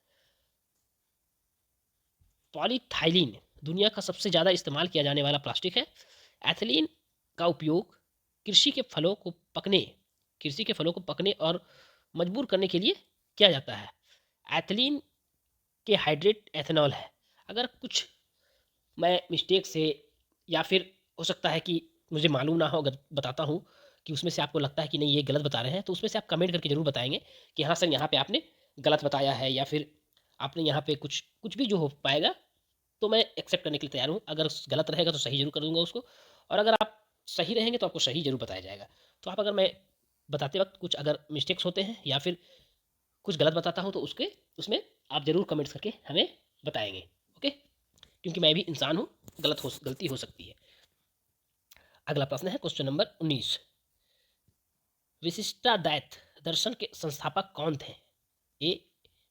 पॉलीथाइलीन दुनिया का सबसे ज़्यादा इस्तेमाल किया जाने वाला प्लास्टिक है। एथिलीन का उपयोग कृषि के फलों को पकने और मजबूर करने के लिए किया जाता है। एथिलीन के हाइड्रेट एथेनॉल है। अगर कुछ मैं मिस्टेक से या फिर हो सकता है कि मुझे मालूम ना हो, अगर बताता हूँ कि उसमें से आपको लगता है कि नहीं ये गलत बता रहे हैं, तो उसमें से आप कमेंट करके ज़रूर बताएंगे कि हाँ सर यहाँ पे आपने गलत बताया है, या फिर आपने यहाँ पे कुछ भी जो हो पाएगा तो मैं एक्सेप्ट करने के लिए तैयार हूँ। अगर गलत रहेगा तो सही जरूर कर दूंगा उसको, और अगर आप सही रहेंगे तो आपको सही जरूर बताया जाएगा। तो आप अगर मैं बताते वक्त कुछ अगर मिस्टेक्स होते हैं या फिर कुछ गलत बताता हूँ तो उसमें आप ज़रूर कमेंट्स करके हमें बताएंगे। ओके, क्योंकि मैं भी इंसान हूँ, गलती हो सकती है। अगला प्रश्न है क्वेश्चन नंबर 19। विशिष्टाद्वैत दर्शन के संस्थापक कौन थे? ए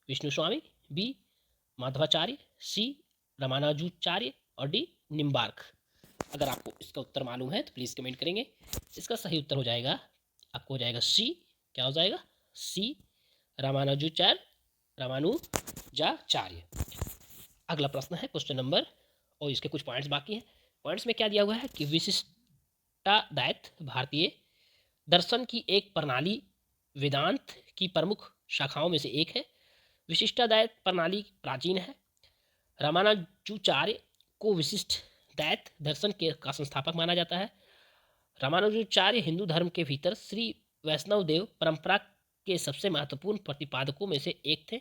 विष्णु स्वामी, बी माधवाचार्य, सी रामानुजाचार्य और डी निम्बार्क। अगर आपको इसका उत्तर मालूम है तो प्लीज़ कमेंट करेंगे। इसका सही उत्तर हो जाएगा, आपको हो जाएगा सी। क्या हो जाएगा? सी रामानुजाचार्य। अगला प्रश्न है क्वेश्चन नंबर, और इसके कुछ पॉइंट्स बाकी हैं। पॉइंट्स में क्या दिया हुआ है कि विशिष्टाद्वैत भारतीय दर्शन की एक प्रणाली वेदांत की प्रमुख शाखाओं में से एक है। विशिष्टाद्वैत प्रणाली प्राचीन है। रामानुजाचार्य को विशिष्टाद्वैत दर्शन के का संस्थापक माना जाता है। रामानुजाचार्य हिंदू धर्म के भीतर श्री वैष्णव देव परंपरा के सबसे महत्वपूर्ण प्रतिपादकों में से एक थे।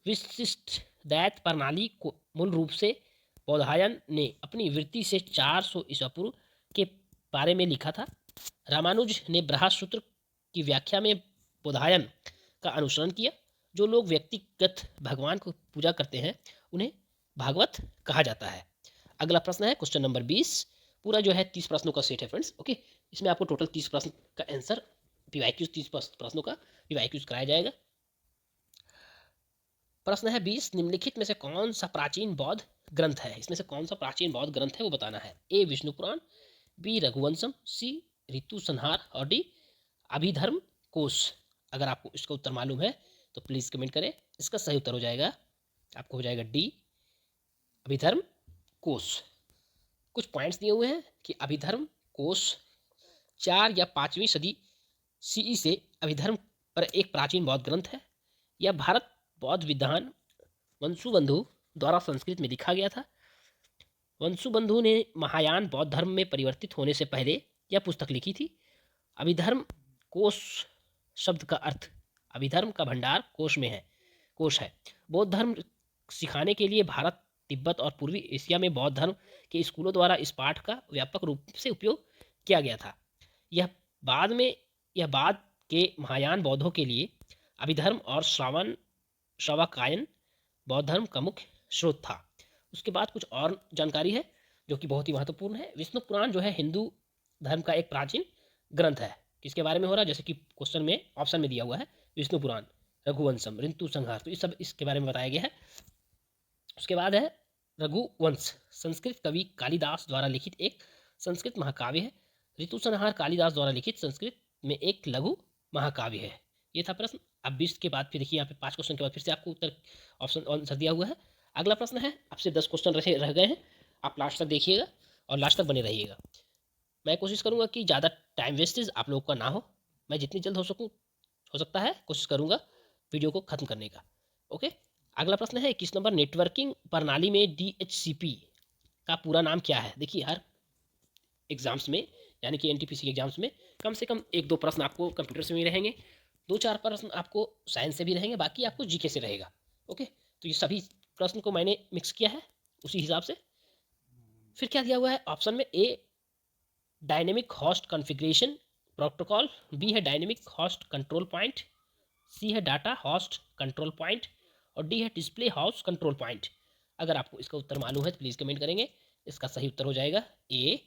विशिष्टाद्वैत प्रणाली को मूल रूप से बौधायन ने अपनी वृत्ति से 400 ईसा पूर्व के बारे में लिखा था। रामानुज ने ब्रह्मसूत्र की व्याख्या में बौधायन का अनुसरण किया। जो लोग व्यक्तिगत भगवान को पूजा करते हैं उन्हें भागवत कहा जाता है। अगला प्रश्न है क्वेश्चन नंबर 20। पूरा जो है 30 प्रश्नों का सेट है फ्रेंड्स। ओके, इसमें आपको टोटल 30 प्रश्न का आंसर पीवाईक्यूज 30 प्रश्नों का पीवाईक्यूज कराया जाएगा। प्रश्न है 20, निम्नलिखित में से कौन सा प्राचीन बौद्ध ग्रंथ है? इसमें से कौन सा प्राचीन बौद्ध ग्रंथ है वो बताना है। ए विष्णु पुराण, बी रघुवंशम, सी ऋतु संहार और डी अभिधर्म कोश। अगर आपको इसका उत्तर मालूम है तो प्लीज़ कमेंट करें। इसका सही उत्तर हो जाएगा, आपको हो जाएगा डी अभिधर्म कोश। कुछ पॉइंट्स दिए हुए हैं कि अभिधर्म कोश 4 या 5वीं सदी सीई से अभिधर्म पर एक प्राचीन बौद्ध ग्रंथ है। यह भारत बौद्ध विद्वान वंशुबंधु द्वारा संस्कृत में लिखा गया था। वंशुबंधु ने महायान बौद्ध धर्म में परिवर्तित होने से पहले यह पुस्तक लिखी थी। अभिधर्म कोश शब्द का अर्थ अभिधर्म का भंडार कोश में है, कोश है। बौद्ध धर्म सिखाने के लिए भारत, तिब्बत और पूर्वी एशिया में बौद्ध धर्म के स्कूलों द्वारा इस पाठ का व्यापक रूप से उपयोग किया गया था। यह बाद के महायान बौद्धों के लिए अभिधर्म और श्रावकायन बौद्ध धर्म का मुख्य स्रोत था। उसके बाद कुछ और जानकारी है जो कि बहुत ही महत्वपूर्ण है। विष्णु पुराण जो है हिंदू धर्म का एक प्राचीन ग्रंथ है। किसके बारे में हो रहा है? जैसे कि क्वेश्चन में ऑप्शन में दिया हुआ है विष्णु पुराण, रघुवंशम, ऋतु संहार, तो ये सब इसके बारे में बताया गया है। उसके बाद है रघुवंश, संस्कृत कवि कालिदास द्वारा लिखित एक संस्कृत महाकाव्य है। ऋतु संहार कालिदास द्वारा लिखित संस्कृत में एक लघु महाकाव्य है। ये था प्रश्न। अब 20 के बाद फिर देखिए यहाँ पे 5 क्वेश्चन के बाद फिर से आपको उत्तर ऑप्शन आंसर दिया हुआ है। अगला प्रश्न है, आपसे 10 क्वेश्चन रह गए हैं। आप लास्ट तक देखिएगा और लास्ट तक बने रहिएगा। मैं कोशिश करूँगा कि ज़्यादा टाइम वेस्टेज आप लोगों का ना हो। मैं जितनी जल्द हो सकता है कोशिश करूँगा वीडियो को ख़त्म करने का। ओके, अगला प्रश्न है, किस नंबर नेटवर्किंग प्रणाली में DHCP का पूरा नाम क्या है? देखिए हर एग्जाम्स में यानी कि NTPC एग्जाम्स में कम से कम 1-2 प्रश्न आपको कंप्यूटर से भी रहेंगे, 2-4 प्रश्न आपको साइंस से भी रहेंगे, बाकी आपको जीके से रहेगा। ओके, तो ये सभी प्रश्न को मैंने मिक्स किया है उसी हिसाब से। फिर क्या दिया हुआ है ऑप्शन में? A dynamic host configuration protocol, B है dynamic host control point, C है डाटा होस्ट कंट्रोल पॉइंट और डी है डिस्प्ले हाउस कंट्रोल पॉइंट। अगर आपको इसका उत्तर मालूम है तो प्लीज़ कमेंट करेंगे। इसका सही उत्तर हो जाएगा ए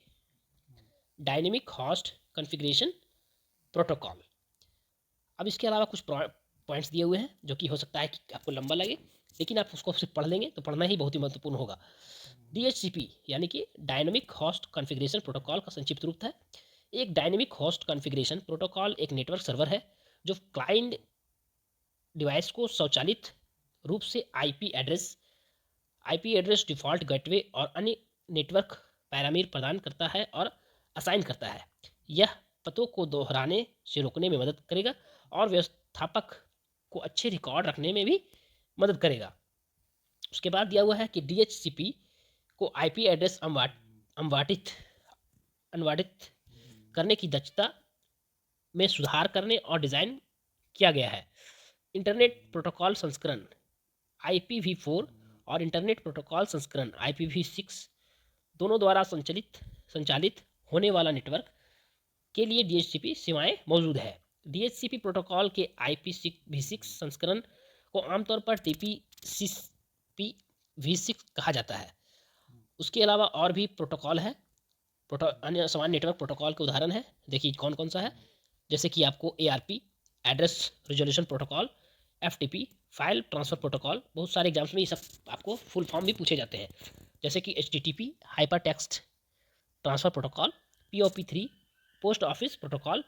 डायनेमिक होस्ट कॉन्फ़िगरेशन प्रोटोकॉल। अब इसके अलावा कुछ पॉइंट्स दिए हुए हैं जो कि हो सकता है कि आपको लंबा लगे, लेकिन आप उसको सिर्फ पढ़ लेंगे तो पढ़ना ही बहुत ही महत्वपूर्ण होगा। DHCP यानी कि डायनेमिक होस्ट कॉन्फ़िगरेशन प्रोटोकॉल का संक्षिप्त रूप है। एक डायनेमिक होस्ट कॉन्फ़िगरेशन प्रोटोकॉल एक नेटवर्क सर्वर है जो क्लाइंट डिवाइस को स्वचालित रूप से IP एड्रेस, डिफ़ॉल्ट गेटवे और अन्य नेटवर्क पैरामीटर प्रदान करता है और असाइन करता है। यह पतों को दोहराने से रोकने में मदद करेगा और व्यवस्थापक को अच्छे रिकॉर्ड रखने में भी मदद करेगा। उसके बाद दिया हुआ है कि DHCP को IP एड्रेस अनुवादित करने की दक्षता में सुधार करने और डिज़ाइन किया गया है। इंटरनेट प्रोटोकॉल संस्करण IPv4 और इंटरनेट प्रोटोकॉल संस्करण IPv6 दोनों द्वारा संचालित होने वाला नेटवर्क के लिए DHCP सेवाएं मौजूद है। DHCP प्रोटोकॉल के IPv6 संस्करण को आमतौर पर TCP/V6 कहा जाता है। उसके अलावा और भी प्रोटोकॉल है, अन्य समान नेटवर्क प्रोटोकॉल के उदाहरण है। देखिए कौन कौन सा है, जैसे कि आपको ARP address resolution protocol, FTP file transfer protocol, बहुत सारे एग्जाम्स में ये सब आपको फुल फॉर्म भी पूछे जाते हैं, जैसे कि HTTP hyper text transfer protocol, POP3 post office protocol,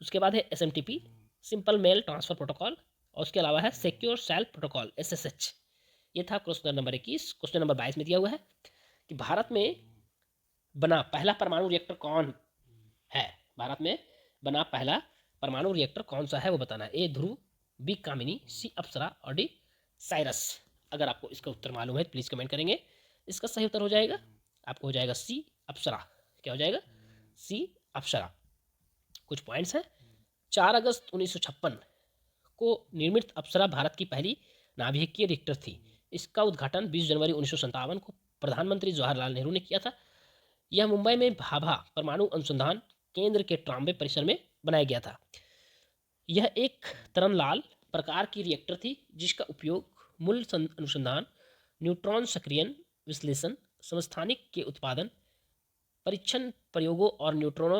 उसके बाद है SMTP simple mail transfer protocol, और उसके अलावा है सिक्योर सेल्फ प्रोटोकॉल SSH। ये था क्वेश्चन नंबर 21। क्वेश्चन नंबर 22 में दिया हुआ है कि भारत में बना पहला परमाणु रिएक्टर कौन है। भारत में बना पहला परमाणु रिएक्टर कौन सा है वो बताना है। ए ध्रुव, बी कामिनी, सी अप्सरा और डी साइरस। अगर आपको इसका उत्तर मालूम है तो प्लीज़ कमेंट करेंगे। इसका सही उत्तर हो जाएगा आपको हो जाएगा सी अप्सरा। क्या हो जाएगा? सी अप्सरा। कुछ पॉइंट्स हैं। 4 अगस्त 1956 को निर्मित अप्सरा भारत की पहली नाभिकीय रिएक्टर थी। इसका उद्घाटन 20 जनवरी 1957 को प्रधानमंत्री जवाहरलाल नेहरू ने किया था। यह मुंबई में भाभा परमाणु अनुसंधान केंद्र के ट्राम्बे परिसर में बनाया गया था। यह एक तरनलाल प्रकार की रिएक्टर थी जिसका उपयोग मूल अनुसंधान, न्यूट्रॉन सक्रियण विश्लेषण, समस्थानिक के उत्पादन, परीक्षण प्रयोगों और न्यूट्रॉनो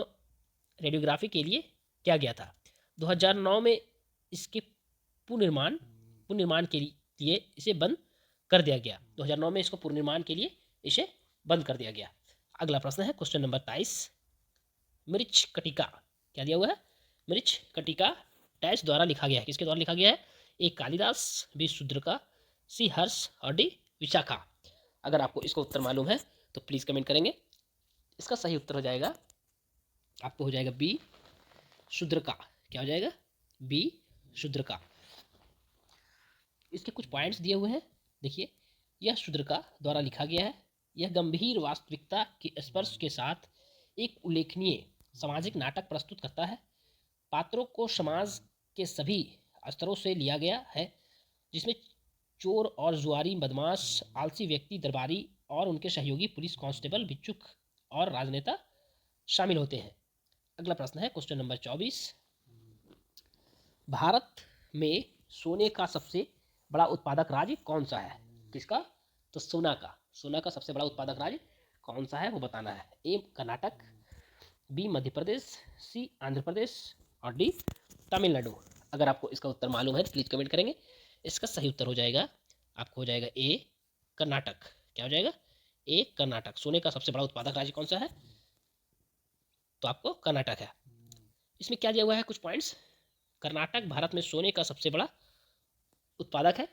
रेडियोग्राफी के लिए किया गया था। 2009 में इसके पुनर्निर्माण के लिए इसे बंद कर दिया गया। 2009 में इसको पुनर्निर्माण के लिए इसे बंद कर दिया गया। अगला प्रश्न है क्वेश्चन नंबर 23। मृच कटिका क्या दिया हुआ है? मृच कटिका डैश द्वारा लिखा गया है। किसके द्वारा लिखा गया है? ए कालिदास, बी शूद्रका, सी हर्ष और डी विशाखा। अगर आपको इसका उत्तर मालूम है तो प्लीज़ कमेंट करेंगे। इसका सही उत्तर हो जाएगा आपको हो जाएगा बी शूद्रका। क्या हो जाएगा? बी शूद्रका। इसके कुछ पॉइंट्स दिए हुए हैं, देखिए। यह शूद्रका द्वारा लिखा गया है। यह गंभीर वास्तविकता के स्पर्श के साथ एक उल्लेखनीय सामाजिक नाटक प्रस्तुत करता है। पात्रों को समाज के सभी स्तरों से लिया गया है, जिसमें चोर और जुआरी, बदमाश, आलसी व्यक्ति, दरबारी और उनके सहयोगी, पुलिस कांस्टेबल, भिक्षुक और राजनेता शामिल होते हैं। अगला प्रश्न है क्वेश्चन नंबर 24। भारत में सोने का सबसे बड़ा उत्पादक राज्य कौन सा है? किसका? तो सोना का। सोना का सबसे बड़ा उत्पादक राज्य कौन सा है वो बताना है। ए कर्नाटक, बी मध्य प्रदेश, सी आंध्र प्रदेश और डी तमिलनाडु। अगर आपको इसका उत्तर मालूम है तो प्लीज़ कमेंट करेंगे। इसका सही उत्तर हो जाएगा आपको हो जाएगा ए कर्नाटक। क्या हो जाएगा? ए कर्नाटक। सोने का सबसे बड़ा उत्पादक राज्य कौन सा है? तो आपको कर्नाटक है। इसमें क्या दिया हुआ है? कुछ पॉइंट्स। कर्नाटक भारत में सोने का सबसे बड़ा उत्पादक है।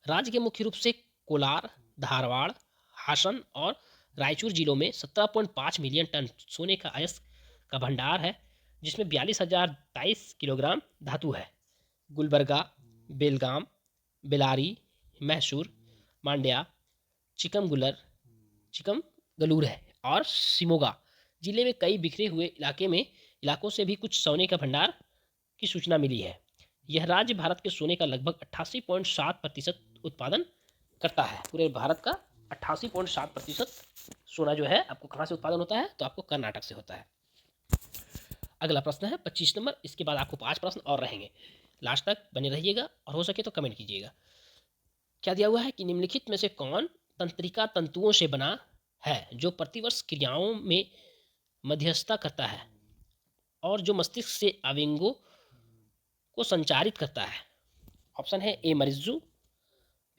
राज्य के मुख्य रूप से कोलार, धारवाड़, हासन और रायचूर जिलों में 17.5 मिलियन टन सोने का अयस्क का भंडार है, जिसमें 42,023 किलोग्राम धातु है। गुलबर्गा, बेलगाम, बेलारी, मैसूर, मांड्या, चिकमगलूर है और शिमोगा जिले में कई बिखरे हुए इलाकों से भी कुछ सोने का भंडार की सूचना मिली है। यह राज्य भारत के सोने का लगभग 88.7% उत्पादन करता है। पूरे भारत का 88.7% सोना जो है आपको कहाँ से उत्पादन होता है? तो आपको कर्नाटक से होता है। अगला प्रश्न है 25 नंबर। इसके बाद आपको 5 प्रश्न और रहेंगे। लास्ट तक बने रहिएगा और हो सके तो कमेंट कीजिएगा। क्या दिया हुआ है कि निम्नलिखित में से कौन तंत्रिका तंतुओं से बना है जो प्रतिवर्ष क्रियाओं में मध्यस्थता करता है और जो मस्तिष्क से आवेगों को संचारित करता है? ऑप्शन है ए मरिज्जू,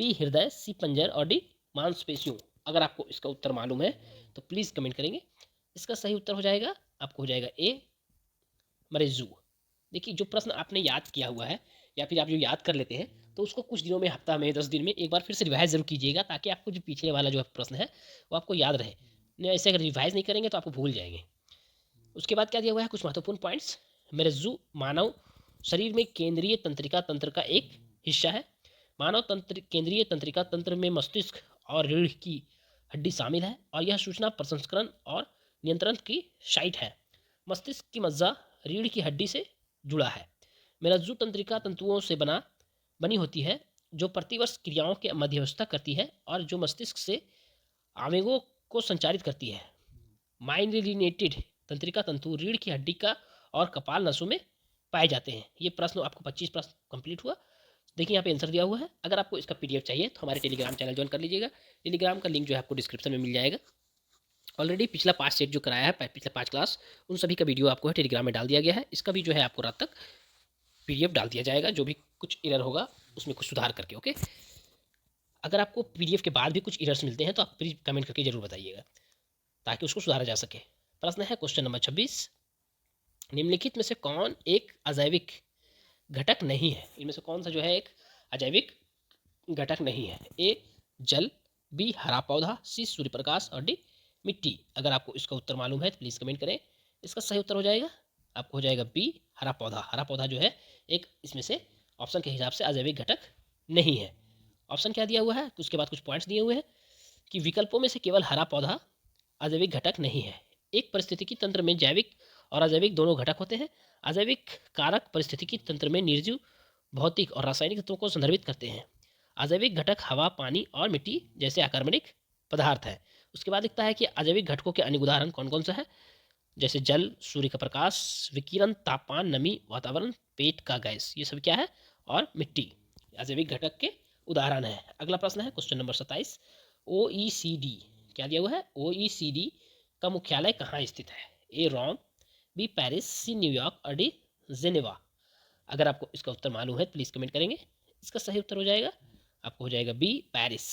बी हृदय, सी पंजर और डी मांसपेशियों। अगर आपको इसका उत्तर मालूम है तो प्लीज़ कमेंट करेंगे। इसका सही उत्तर हो जाएगा आपको हो जाएगा ए मरिज्जू। देखिए, जो प्रश्न आपने याद किया हुआ है या फिर आप जो याद कर लेते हैं तो उसको कुछ दिनों में, हफ्ता में, 10 दिन में एक बार फिर से रिवाइज जरूर कीजिएगा, ताकि आपको जो पिछले वाला जो प्रश्न है वो आपको याद रहे। नहीं, ऐसे अगर रिवाइज नहीं करेंगे तो आपको भूल जाएंगे। उसके बाद क्या दिया हुआ है? कुछ महत्वपूर्ण पॉइंट्स। मरिज्जू मानव शरीर में केंद्रीय तंत्रिका तंत्र का एक हिस्सा है। मानव केंद्रीय तंत्रिका तंत्र में मस्तिष्क और रीढ़ की हड्डी शामिल है और यह सूचना प्रसंस्करण और नियंत्रण की साइट है। मस्तिष्क की मज्जा रीढ़ की हड्डी से जुड़ा है। मेरुज्जू तंत्रिका तंतुओं से बनी होती है जो प्रतिवर्ष क्रियाओं के मध्यस्थता करती है और जो मस्तिष्क से आवेगों को संचारित करती है। माइलिनेटेड तंत्रिका तंतु रीढ़ की हड्डी का और कपाल नसों में पाए जाते हैं। ये प्रश्न आपको 25 प्रश्न कंप्लीट हुआ। देखिए यहाँ पे आंसर दिया हुआ है। अगर आपको इसका PDF चाहिए तो हमारे टेलीग्राम चैनल ज्वाइन कर लीजिएगा। टेलीग्राम का लिंक जो है आपको डिस्क्रिप्शन में मिल जाएगा। ऑलरेडी पिछला 5 सेट जो कराया है, पिछला 5 क्लास, उन सभी का वीडियो आपको टेलीग्राम में डाल दिया गया है। इसका भी जो है आपको रात तक PDF डाल दिया जाएगा। जो भी कुछ एरर होगा उसमें कुछ सुधार करके। ओके, अगर आपको पीडीएफ के बाद भी कुछ एरर्स मिलते हैं तो आप प्लीज कमेंट करके जरूर बताइएगा ताकि उसको सुधारा जा सके। प्रश्न है क्वेश्चन नंबर 26, निम्नलिखित में से कौन एक अजैविक घटक नहीं है? इनमें से कौन सा जो है एक अजैविक घटक नहीं है? ए जल, बी हरा पौधा, सी सूर्य प्रकाश और डी मिट्टी। अगर आपको इसका उत्तर मालूम है तो प्लीज़ कमेंट करें। इसका सही उत्तर हो जाएगा आपको हो जाएगा बी हरा पौधा। हरा पौधा जो है एक इसमें से ऑप्शन के हिसाब से अजैविक घटक नहीं है। ऑप्शन क्या दिया हुआ है, उसके बाद कुछ पॉइंट्स दिए हुए हैं कि विकल्पों में से केवल हरा पौधा अजैविक घटक नहीं है। एक पारिस्थितिकी तंत्र में जैविक और अजैविक दोनों घटक होते हैं। अजैविक कारक पारिस्थितिकी तंत्र में निर्जीव भौतिक और रासायनिक तत्वों को संदर्भित करते हैं। अजैविक घटक हवा, पानी और मिट्टी जैसे आकर्मणिक पदार्थ है। उसके बाद लिखता है कि अजैविक घटकों के अन्य उदाहरण कौन कौन सा है, जैसे जल, सूर्य का प्रकाश, विकिरण, तापमान, नमी, वातावरण, पेट का गैस, ये सब क्या है, और मिट्टी अजैविक घटक के उदाहरण है। अगला प्रश्न है क्वेश्चन नंबर 27, OECD क्या दिया हुआ है, OECD का मुख्यालय कहाँ स्थित है? ए रोम, बी पेरिस, सी न्यूयॉर्क और डी जेनेवा। अगर आपको इसका उत्तर मालूम है तो प्लीज़ कमेंट करेंगे। इसका सही उत्तर हो जाएगा आपको हो जाएगा बी पेरिस।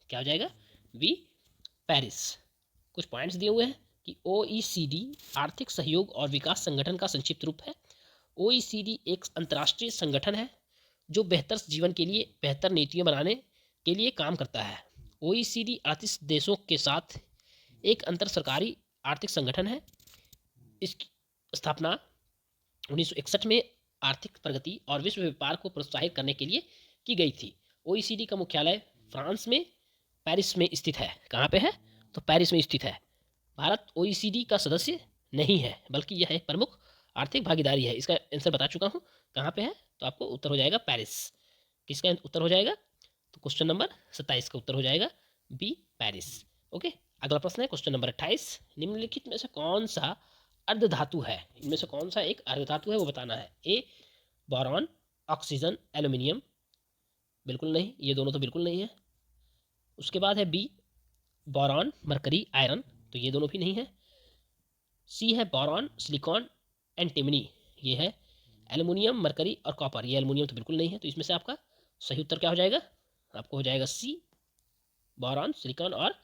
क्या हो जाएगा, बी पेरिस। कुछ पॉइंट्स दिए हुए हैं कि OECD आर्थिक सहयोग और विकास संगठन का संक्षिप्त रूप है। OECD एक अंतर्राष्ट्रीय संगठन है जो बेहतर जीवन के लिए बेहतर नीतियाँ बनाने के लिए काम करता है। OECD 38 देशों के साथ एक अंतर सरकारी आर्थिक संगठन है। इसकी स्थापना 1961 में आर्थिक प्रगति और विश्व व्यापार को प्रोत्साहित करने के लिए की गई थी। OECD का मुख्यालय फ्रांस में पेरिस में स्थित है। कहाँ पे है, तो पेरिस में स्थित है। भारत OECD का सदस्य नहीं है बल्कि यह एक प्रमुख आर्थिक भागीदारी है। इसका आंसर बता चुका हूँ कहाँ पे है, तो आपको उत्तर हो जाएगा पेरिस। किसका उत्तर हो जाएगा, तो क्वेश्चन नंबर 27 का उत्तर हो जाएगा बी पेरिस। ओके, अगला प्रश्न है क्वेश्चन नंबर 28, निम्नलिखित में से कौन सा अर्धधातु है? इनमें से कौन सा एक अर्धधातु है वो बताना है। ए बोरॉन, ऑक्सीजन, एल्यूमिनियम, बिल्कुल नहीं, ये दोनों तो बिल्कुल नहीं है। उसके बाद है बी बोरॉन, मरकरी, आयरन, तो ये दोनों भी नहीं है। सी है बोरॉन, सिलिकॉन, एंटीमनी, ये है। एल्यूमिनियम, मरकरी और कॉपर, ये एल्यूमिनियम तो बिल्कुल नहीं है। तो इसमें से आपका सही उत्तर क्या हो जाएगा, आपको हो जाएगा सी बोरॉन, सिलिकॉन और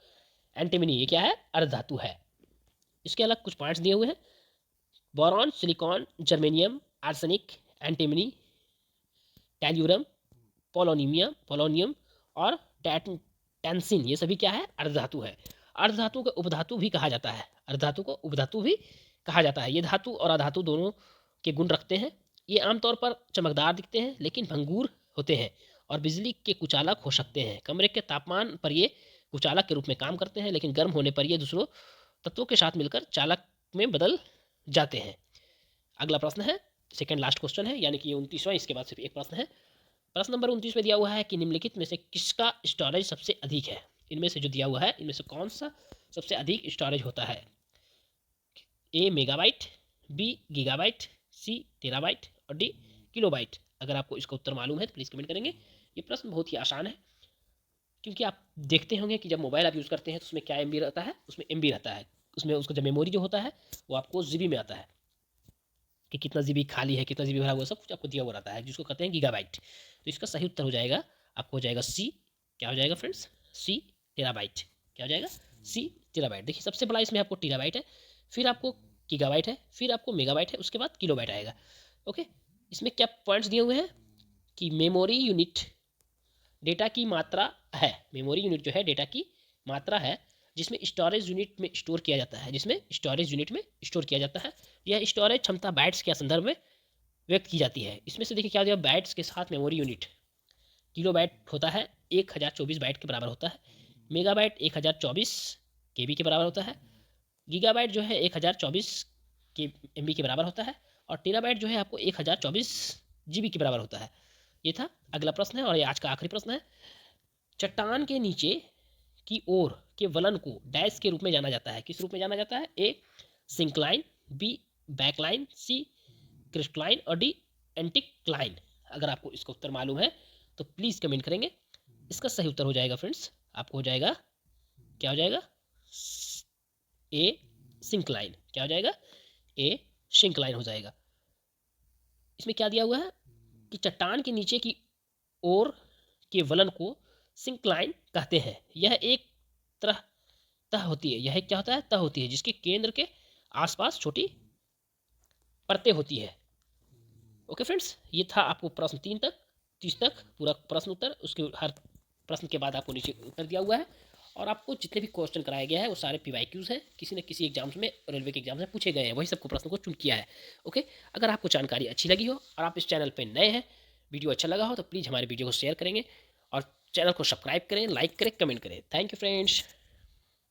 एंटीमनी, ये क्या है, अर्धधातु है। इसके अलग कुछ पॉइंट्स दिए हुए हैं, boron, silicon, germanium, arsenic, antimony, tellurium, polonium और टेंसिन, ये सभी क्या है, अर्धधातु है। अर्धधातु को उपधातु भी कहा जाता है। अर्धधातु को उपधातु भी कहा जाता है। ये धातु और अधातु दोनों के गुण रखते हैं। ये आमतौर पर चमकदार दिखते हैं लेकिन भंगूर होते हैं और बिजली के कुचालक हो सकते हैं। कमरे के तापमान पर ये कुचालक के रूप में काम करते हैं लेकिन गर्म होने पर ये दूसरों तत्वों के साथ मिलकर चालक में बदल जाते हैं। अगला प्रश्न है, सेकेंड लास्ट क्वेश्चन है, यानी कि ये 29वां, इसके बाद सिर्फ एक प्रश्न है। प्रश्न नंबर 29 में दिया हुआ है कि निम्नलिखित में से किसका स्टोरेज सबसे अधिक है? इनमें से जो दिया हुआ है इनमें से कौन सा सबसे अधिक स्टोरेज होता है? ए मेगाबाइट, बी गीगाबाइट, सी टेराबाइट और डी किलोबाइट। अगर आपको इसका उत्तर मालूम है तो प्लीज़ कमेंट करेंगे। ये प्रश्न बहुत ही आसान है क्योंकि आप देखते होंगे कि जब मोबाइल आप यूज़ करते हैं तो उसमें क्या एमबी रहता है, उसमें एमबी रहता है। उसमें उसका जब मेमोरी जो होता है वो आपको जीबी में आता है कि कितना जीबी खाली है, कितना जीबी भरा हुआ, सब कुछ आपको दिया हुआ रहता है, जिसको कहते हैं गीगाबाइट। तो इसका सही उत्तर हो जाएगा आपको हो जाएगा सी। क्या हो जाएगा फ्रेंड्स, सी टेराबाइट। क्या हो जाएगा, सी टेराबाइट। देखिए सबसे बड़ा इसमें आपको टेराबाइट है, फिर आपको गीगाबाइट है, फिर आपको मेगाबाइट है, उसके बाद किलोबाइट आएगा। ओके, इसमें क्या पॉइंट्स दिए हुए हैं कि मेमोरी यूनिट डेटा की मात्रा है। मेमोरी यूनिट जो है डेटा की मात्रा है जिसमें स्टोरेज यूनिट में स्टोर किया जाता है, जिसमें स्टोरेज यूनिट में स्टोर किया जाता है। यह स्टोरेज क्षमता बाइट्स के संदर्भ में व्यक्त की जाती है। इसमें से देखिए क्या दिया, बाइट्स के साथ मेमोरी यूनिट किलो बाइट होता है, 1024 बाइट के बराबर होता है। मेगाबाइट 1024 KB के बराबर होता है। गीगाबाइट जो है 1024 के MB के बराबर होता है। और टेराबाइट जो है आपको 1024 GB के बराबर होता है। ये था अगला प्रश्न है और ये आज का आखिरी प्रश्न है। चट्टान के नीचे की ओर के वलन को डैश के रूप में जाना जाता है। किस रूप में जाना जाता है? ए सिंक्लाइन, बी बैकलाइन, सी क्रिस्टलाइन और डी एंटिक्लाइन। अगर आपको इसका उत्तर मालूम है तो प्लीज़ कमेंट करेंगे। इसका सही उत्तर हो जाएगा फ्रेंड्स, आपको हो जाएगा क्या हो जाएगा, ए सिंक्लाइन। क्या हो जाएगा, ए सिंक्लाइन हो जाएगा। इसमें क्या दिया हुआ है कि चट्टान के नीचे की ओर के वलन को सिंक्लाइन कहते हैं। यह एक तरह तह होती है, यह क्या होता है, तह होती है, जिसके केंद्र के आसपास छोटी परतें होती है। ओके फ्रेंड्स, ये था आपको प्रश्न 3 तक 30 तक पूरा प्रश्न उत्तर, उसके हर प्रश्न के बाद आपको नीचे उत्तर दिया हुआ है। और आपको जितने भी क्वेश्चन कराया गया है वो सारे PYQs हैं, किसी न किसी एग्जाम्स में, रेलवे के एग्जाम्स में पूछे गए हैं, वही सबको प्रश्न को चुन किया है। ओके, अगर आपको जानकारी अच्छी लगी हो और आप इस चैनल पर नए हैं, वीडियो अच्छा लगा हो, तो प्लीज़ हमारे वीडियो को शेयर करेंगे और चैनल को सब्सक्राइब करें, लाइक करें, कमेंट करें। Thank you friends.